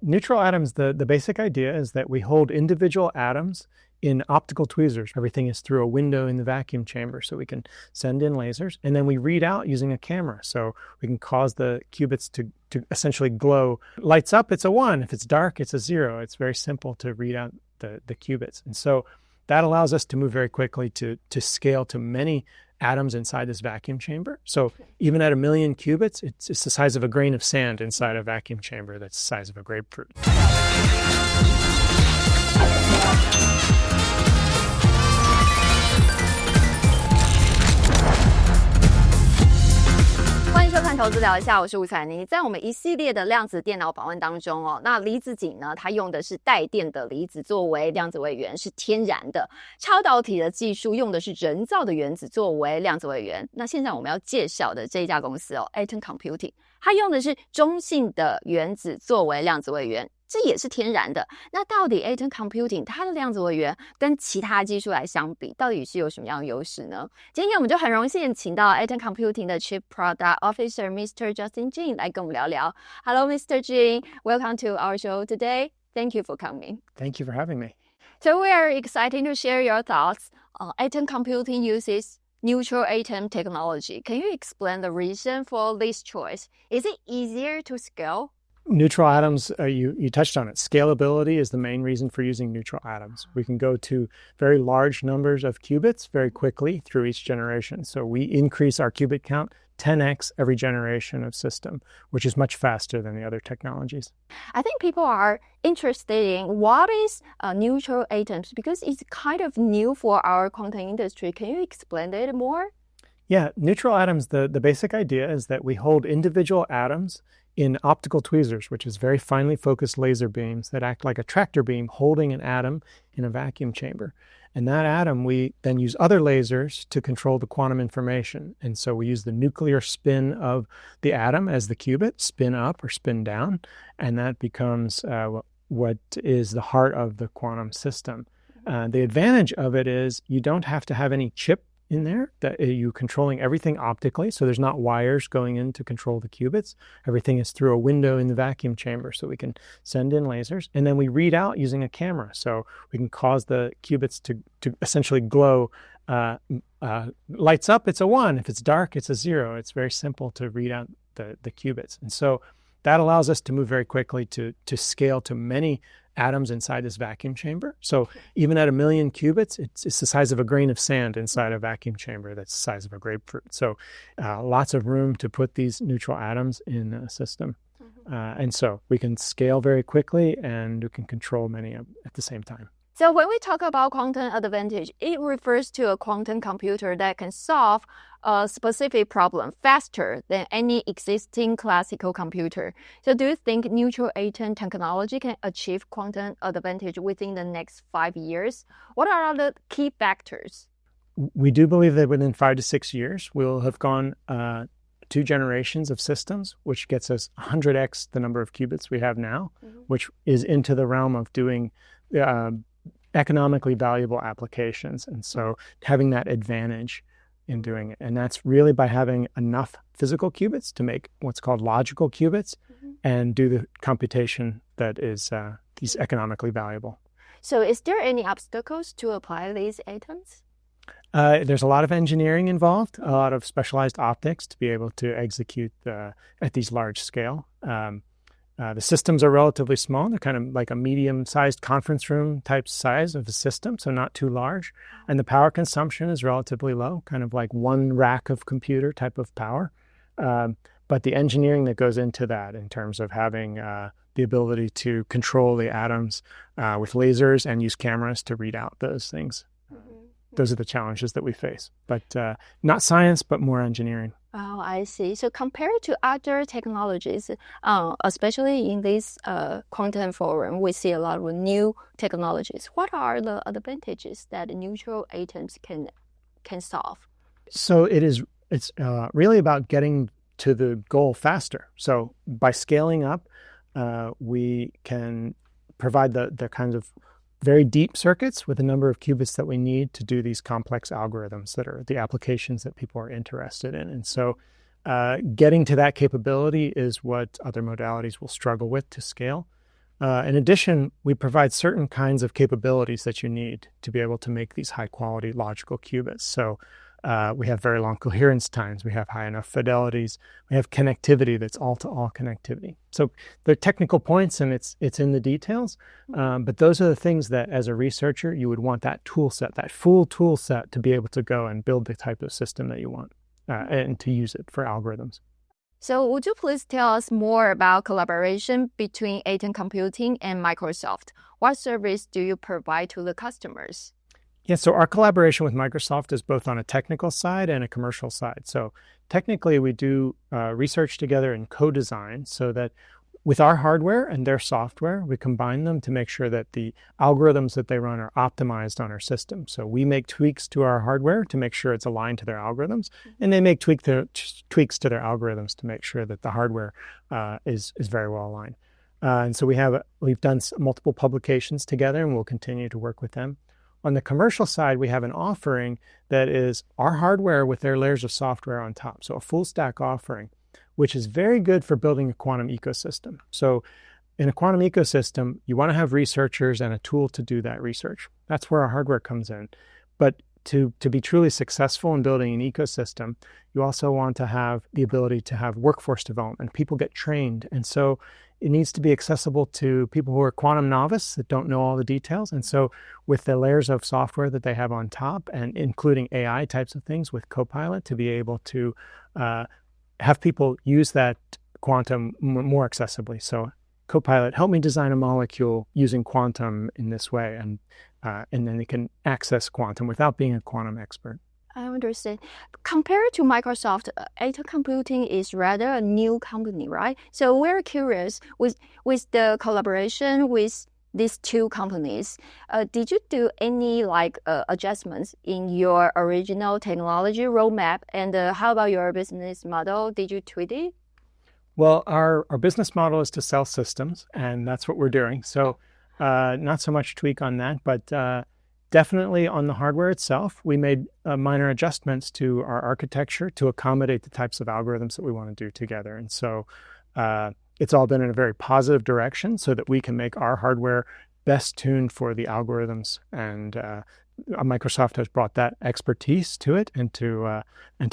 neutral atoms, the basic idea is that we hold individual atoms in optical tweezers. Everything is through a window in the vacuum chamber, so we can send in lasers, and then we read out using a camera. So we can cause the qubits to essentially glow. Lights up, it's a 1. If it's dark, it's a 0. It's very simple to read out the qubits. And so that allows us to move very quickly to scale to many atoms inside this vacuum chamber. So even at 1 million qubits, it's the size of a grain of sand inside a vacuum chamber that's the size of a grapefruit. 欢迎收看投资聊一下，我是吴彩妮。在我们一系列的量子电脑访问当中那离子井呢，它用的是带电的离子作为量子位元，是天然的。超导体的技术用的是人造的原子作为量子位元。那现在我们要介绍的这一家公司Atom Computing， 它用的是中性的原子作为量子位元。这也是天然的。那到底 Atom Computing 它的量子位元跟其他技术来相比，到底是有什么样的优势呢？今天我们就很荣幸请到 Atom Computing 的 Chief Product Officer Mr. Justin Ging 来跟我们聊聊。Hello, Mr. Ging. Welcome to our show today. Thank you for coming. Thank you for having me. So we are excited to share your thoughts. Atom Computing uses neutral atom technology. Can you explain the reason for this choice? Is it easier to scale? Neutral atoms, you touched on it. Scalability is the main reason for using neutral atoms. We can go to very large numbers of qubits very quickly through each generation. So we increase our qubit count 10x every generation of system, which is much faster than the other technologies. I think people are interested in what is neutral atoms because it's kind of new for our quantum industry. Can you explain it more? Yeah, neutral atoms, the basic idea is that we hold individual atoms in optical tweezers, which is very finely focused laser beams that act like a tractor beam holding an atom in a vacuum chamber. And that atom, we then use other lasers to control the quantum information. And so we use the nuclear spin of the atom as the qubit, spin up or spin down, and that becomes what is the heart of the quantum system. The advantage of it is you don't have to have any chip in there, that you're controlling everything optically, so there's not wires going in to control the qubits. Everything is through a window in the vacuum chamber, so we can send in lasers, and then we read out using a camera, so we can cause the qubits to essentially glow. Lights up, it's a 1. If it's dark, it's a 0. It's very simple to read out the qubits. And so that allows us to move very quickly to scale to many atoms inside this vacuum chamber. So even at 1 million qubits, it's the size of a grain of sand inside a vacuum chamber that's the size of a grapefruit. So lots of room to put these neutral atoms in a system. And so we can scale very quickly and we can control many at the same time. So when we talk about quantum advantage, it refers to a quantum computer that can solve a specific problem faster than any existing classical computer. So do you think neutral atom technology can achieve quantum advantage within the next 5 years? What are the key factors? We do believe that within 5 to 6 years, we'll have gone 2 generations of systems, which gets us 100x the number of qubits we have now, which is into the realm of doing economically valuable applications. And so having that advantage in doing it. And that's really by having enough physical qubits to make what's called logical qubits and do the computation that is economically valuable. So is there any obstacles to apply these atoms? There's a lot of engineering involved, a lot of specialized optics to be able to execute at these large scale. The systems are relatively small. They're kind of like a medium-sized conference room type size of a system, so not too large. And the power consumption is relatively low, kind of like 1 rack of computer type of power. But the engineering that goes into that in terms of having the ability to control the atoms with lasers and use cameras to read out those things. Those are the challenges that we face. But not science, but more engineering. Oh, I see. So compared to other technologies, especially in this quantum forum, we see a lot of new technologies. What are the advantages that neutral atoms can solve? So it's really about getting to the goal faster. So by scaling up, we can provide the kinds of very deep circuits with a number of qubits that we need to do these complex algorithms that are the applications that people are interested in. And so getting to that capability is what other modalities will struggle with to scale. In addition, we provide certain kinds of capabilities that you need to be able to make these high-quality logical qubits. So we have very long coherence times. We have high enough fidelities. We have connectivity that's all-to-all connectivity. So they're technical points, and it's in the details. But those are the things that, as a researcher, you would want that tool set, that full tool set, to be able to go and build the type of system that you want and to use it for algorithms. So would you please tell us more about collaboration between Atom Computing and Microsoft? What service do you provide to the customers? Yeah, so our collaboration with Microsoft is both on a technical side and a commercial side. So technically, we do research together in co-design so that with our hardware and their software, we combine them to make sure that the algorithms that they run are optimized on our system. So we make tweaks to our hardware to make sure it's aligned to their algorithms, and they make tweaks to their algorithms to make sure that the hardware is very well aligned. And so we've done multiple publications together, and we'll continue to work with them. On the commercial side, we have an offering that is our hardware with their layers of software on top. So a full stack offering, which is very good for building a quantum ecosystem. So in a quantum ecosystem, you want to have researchers and a tool to do that research. That's where our hardware comes in. But to be truly successful in building an ecosystem, you also want to have the ability to have workforce development. People get trained. And so it needs to be accessible to people who are quantum novice that don't know all the details. And so with the layers of software that they have on top, and including AI types of things with Copilot, to be able to have people use that quantum more accessibly. So Copilot, help me design a molecule using quantum in this way. And then they can access quantum without being a quantum expert. I understand. Compared to Microsoft, Atom Computing is rather a new company, right? So we're curious, with the collaboration with these two companies, did you do any adjustments in your original technology roadmap? And how about your business model? Did you tweak it? Well, our business model is to sell systems, and that's what we're doing. So not so much tweak on that, but definitely on the hardware itself, we made minor adjustments to our architecture to accommodate the types of algorithms that we want to do together. And so it's all been in a very positive direction so that we can make our hardware best tuned for the algorithms. And Microsoft has brought that expertise to it and to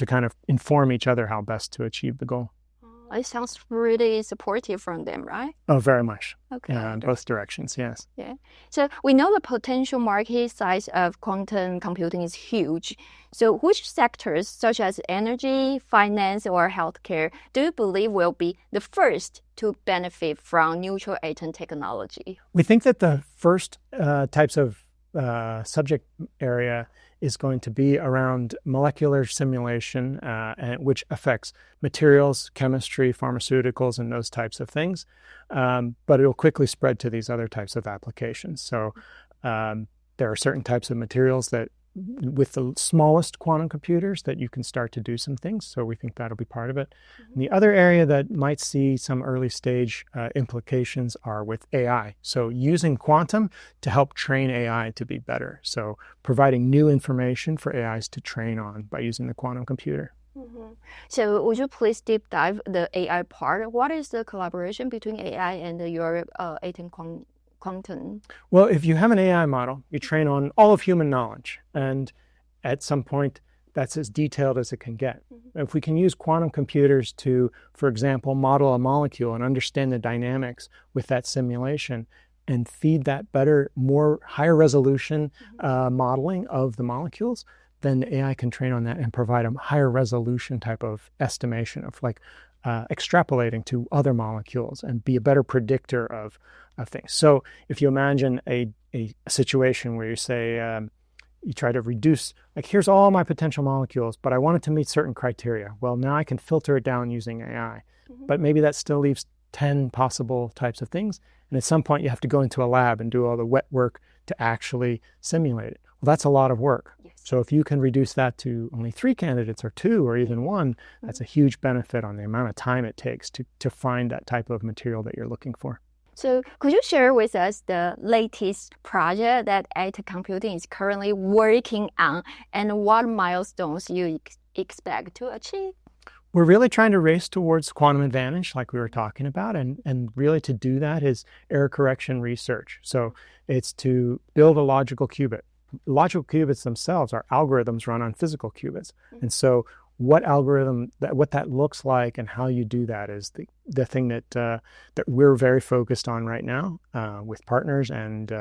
kind of inform each other how best to achieve the goal. It sounds really supportive from them, right? Oh, very much. Okay. In both directions, yes. Yeah. So we know the potential market size of quantum computing is huge. So which sectors, such as energy, finance, or healthcare, do you believe will be the first to benefit from neutral atom technology? We think that the first types of subject area is going to be around molecular simulation, which affects materials, chemistry, pharmaceuticals, and those types of things. But it will quickly spread to these other types of applications. So there are certain types of materials that, with the smallest quantum computers, that you can start to do some things. So we think that'll be part of it. And the other area that might see some early stage implications are with AI. So using quantum to help train AI to be better. So providing new information for AIs to train on by using the quantum computer. So would you please deep dive the AI part? What is the collaboration between AI and your Atom quantum? Well, if you have an AI model, you train on all of human knowledge. And at some point, that's as detailed as it can get. If we can use quantum computers to, for example, model a molecule and understand the dynamics with that simulation and feed that better, more higher resolution modeling of the molecules, then the AI can train on that and provide a higher resolution type of estimation of extrapolating to other molecules and be a better predictor of things. So if you imagine a situation where you say, you try to reduce, here's all my potential molecules, but I want it to meet certain criteria. Well, now I can filter it down using AI, but maybe that still leaves 10 possible types of things. And at some point you have to go into a lab and do all the wet work to actually simulate it. Well, that's a lot of work. Yes. So if you can reduce that to only 3 candidates or 2 or even 1, that's a huge benefit on the amount of time it takes to find that type of material that you're looking for. So could you share with us the latest project that Atom Computing is currently working on and what milestones you expect to achieve? We're really trying to race towards quantum advantage, like we were talking about, and really to do that is error correction research. So it's to build a logical qubit. Logical qubits themselves are algorithms run on physical qubits. And so what that looks like and how you do that is the thing that we're very focused on right now with partners, and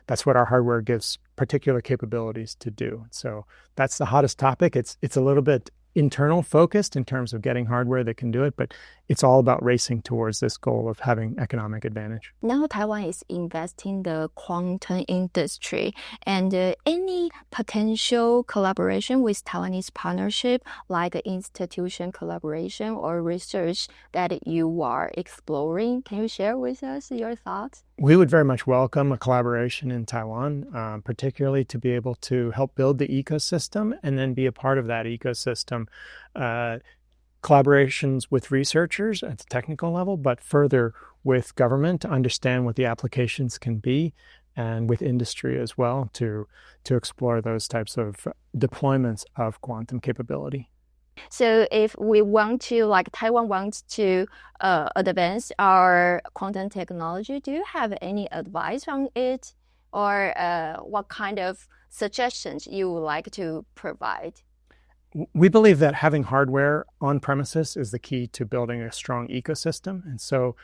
that's what our hardware gives particular capabilities to do. So that's the hottest topic. It's a little bit internal focused in terms of getting hardware that can do it, but it's all about racing towards this goal of having economic advantage. Now Taiwan is investing in the quantum industry, and any potential collaboration with Taiwanese partnership, like institution collaboration or research that you are exploring, can you share with us your thoughts? We would very much welcome a collaboration in Taiwan, particularly to be able to help build the ecosystem and then be a part of that ecosystem. Collaborations with researchers at the technical level, but further with government to understand what the applications can be, and with industry as well to explore those types of deployments of quantum capability. So if we want to, like Taiwan wants to advance our quantum technology, do you have any advice on it, or what kind of suggestions you would like to provide? We believe that having hardware on premises is the key to building a strong ecosystem. And so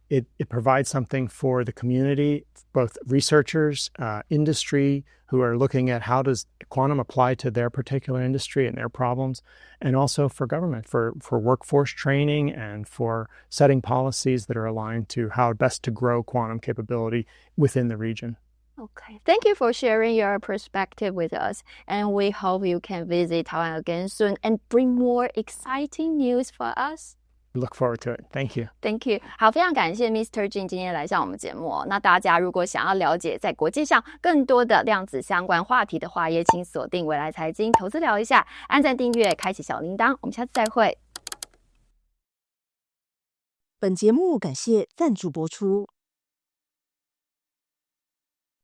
it provides something for the community, both researchers, industry, who are looking at how does quantum apply to their particular industry and their problems, and also for government, for workforce training and for setting policies that are aligned to how best to grow quantum capability within the region. Okay, thank you for sharing your perspective with us, and we hope you can visit Taiwan again soon and bring more exciting news for us. Look forward to it. Thank you. Thank you. 好，非常感谢 Mr. Ging 今天来上我们节目哦。那大家如果想要了解在国际上更多的量子相关话题的话，也请锁定未来财经投资聊一下，按赞订阅，开启小铃铛。我们下次再会。本节目感谢赞助播出。